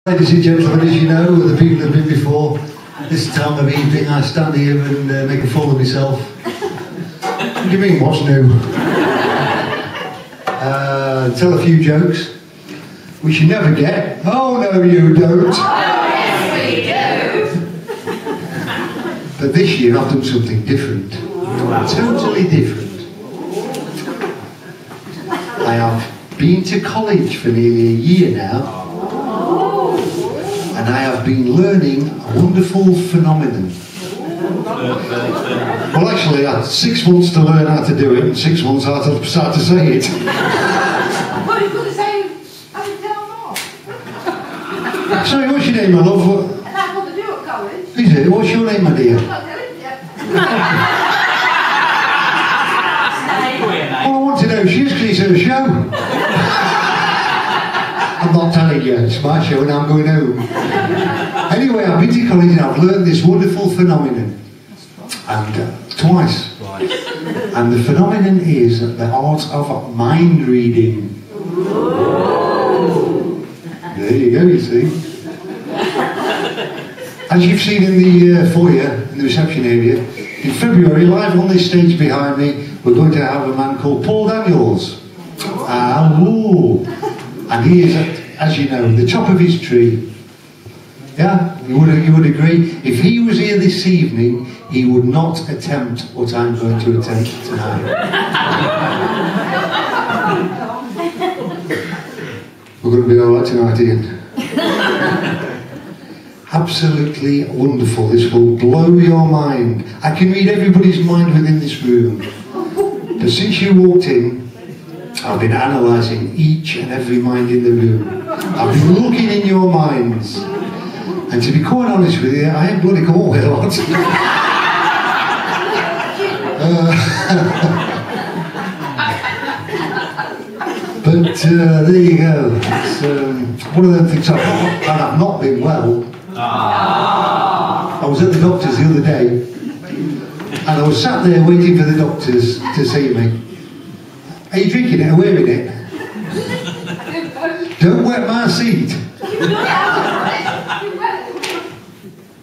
Ladies and gentlemen, as you know, the people who have been before, this time of evening I stand here and make a fool of myself. What do you mean, what's new? Tell a few jokes, which you never get. Oh no, you don't. Oh yes, we do. But this year I've done something different. Totally different. I have been to college for nearly a year now. And I have been learning a wonderful phenomenon. Well, actually, I had 6 months to learn how to do it and 6 months how to start to say it. Well, you've got to say, I'm in Delmont. Sorry, what's your name, my love? And that's what to do at college. Is it? What's your name, my dear? I'm not telling you. Well, I want to know she is because it's her show. I'm not telling you, it's my show and I'm going home. Anyway, I've been to college and I've learned this wonderful phenomenon. And twice. And the phenomenon is the art of mind reading. There you go, you see. As you've seen in the foyer, in the reception area, in February, live on this stage behind me, we're going to have a man called Paul Daniels. And he is, as you know, the top of his tree. Yeah, you would agree. If he was here this evening, he would not attempt what I'm going to attempt tonight. We're going to be all right tonight, Ian. Absolutely wonderful. This will blow your mind. I can read everybody's mind within this room. But since you walked in, I've been analysing each and every mind in the room. I've been looking in your minds. And to be quite honest with you, I ain't bloody come up with a lot. But there you go. It's one of them things I've not been well. I was at the doctor's the other day, and I was sat there waiting for the doctors to see me. Are you drinking it or wearing it? Don't wet my seat.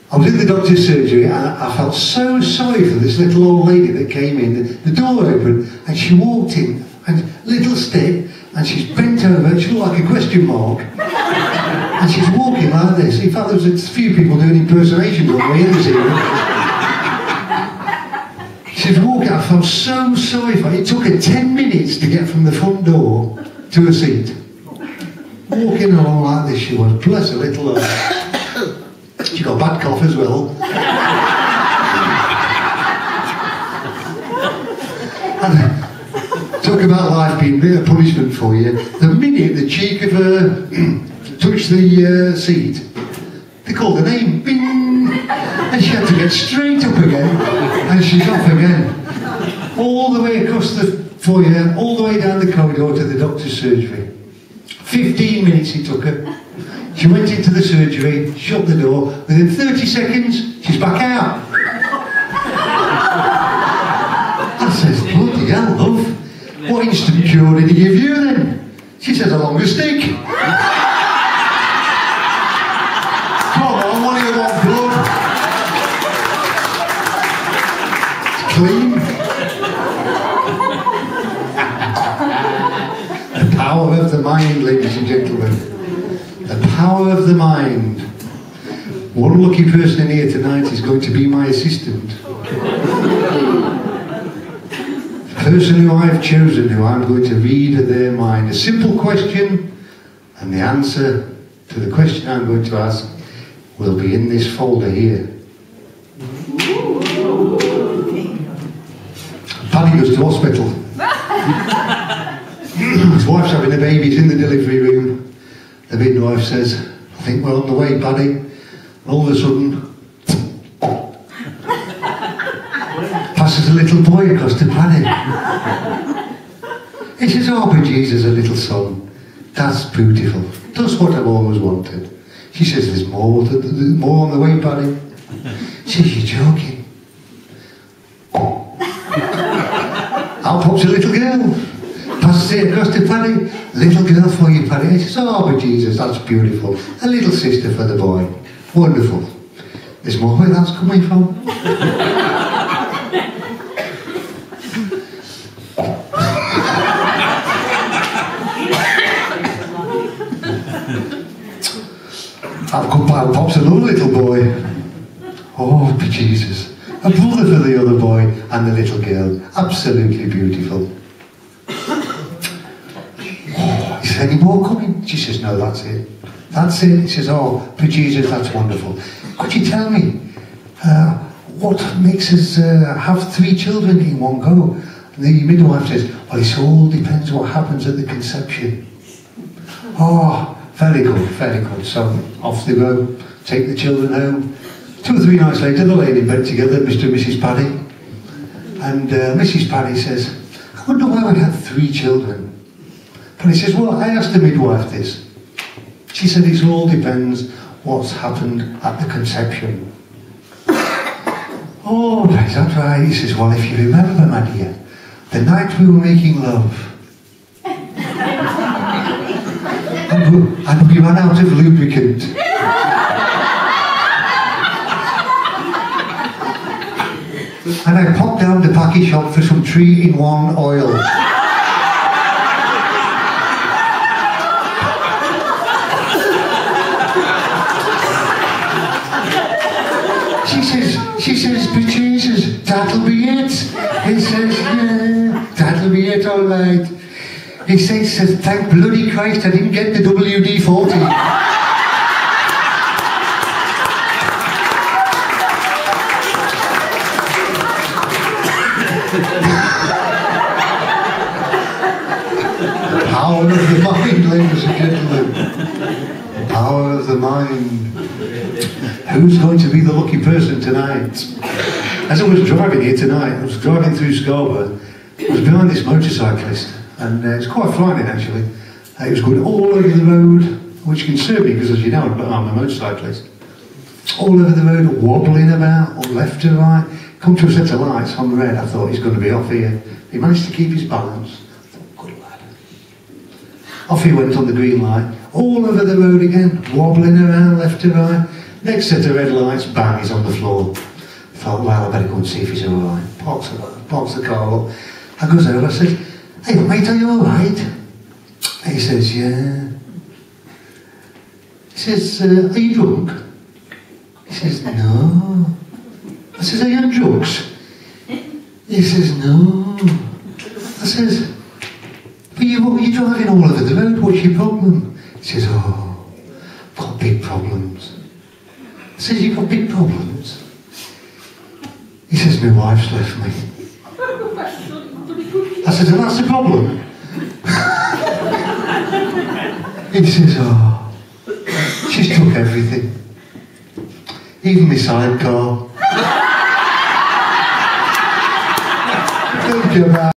I was in the doctor's surgery and I felt so sorry for this little old lady that came in. The door opened and she walked in, and little stick, and she's bent over, she looked like a question mark. And she's walking like this. In fact, there was a few people doing impersonations on me this evening. She's walking, I felt so sorry for her. It took her 10 minutes to get from the front door to her seat. Walking along like this she was, bless her little heart. She got a bad cough as well. And talk about life being a bit of punishment for you. The minute the cheek of her touched the seat, they called her name, bing! And she had to get straight up again, and she's off again. All the way across the foyer, all the way down the corridor to the doctor's surgery. 15 minutes it took her. She went into the surgery, shut the door, within 30 seconds, she's back out. I says, bloody hell, love, what instant cure did he give you then? She says, a longer stick. Come on, what do you want, blood? It's clean. The power of the mind, ladies and gentlemen. The power of the mind. One lucky person in here tonight is going to be my assistant. The person who I've chosen, who I'm going to read their mind. A simple question, and the answer to the question I'm going to ask will be in this folder here. Paddy goes to hospital. His wife's having a baby, he's in the delivery room. The midwife says, I think we're on the way, Paddy. And all of a sudden, passes a little boy across to Paddy. He says, oh, but Jesus, a little son. That's beautiful. That's what I've always wanted. She says, there's more on the way, Paddy. She says, you're joking. Out pops a little girl. passes it across to Paddy. Little girl for you, Paddy. He says, oh, but Jesus, that's beautiful. A little sister for the boy. Wonderful. There's more where that's coming from. I've got Pal Pop's another little boy. Oh, but Jesus. A brother for the other boy and the little girl. Absolutely beautiful. Oh, is there any more coming? She says, no, that's it. That's it. He says, oh, but Jesus, that's wonderful. Could you tell me what makes us have 3 children in one go? And the midwife says, well, it all depends what happens at the conception. Oh, very good, very good. So off they go, take the children home. 2 or 3 nights later, they're laying in bed together, Mr. and Mrs. Paddy. And Mrs. Paddy says, I wonder why we had 3 children. But he says, well, I asked the midwife this. She said, it all depends what's happened at the conception. Oh, is that right? He says, well, if you remember, my dear, the night we were making love, and we ran out of lubricant. And I popped down the package shop for some 3-in-1 oil. She says, but Jesus, that'll be it. He says, yeah, that'll be it, all right. He says, thank bloody Christ I didn't get the WD-40. Power of the mind, ladies and gentlemen. Power of the mind. Who's going to be the lucky person tonight? As I was driving here tonight, I was driving through Scarborough. I was behind this motorcyclist, and it's quite frightening actually. It was going all over the road, which concerned me because, as you know, I'm a motorcyclist. All over the road, wobbling about, or left to right. Come to a set of lights on red, I thought he's going to be off here. He managed to keep his balance. I thought, good lad. Off he went on the green light, all over the road again, wobbling around left to right. Next set of red lights, bang, he's on the floor. I thought, well, I better go and see if he's alright. Parks the car up. I goes over, I said, hey mate, are you alright? He says, yeah. He says, are you drunk? He says, no. I says, are you on drugs? He says, no. I says, but you're driving all over the road, what's your problem? He says, oh, I've got big problems. I says, you've got big problems? He says, my wife's left me. I said, and that's the problem? He says, oh, she's took everything. Even my sidecar. Think about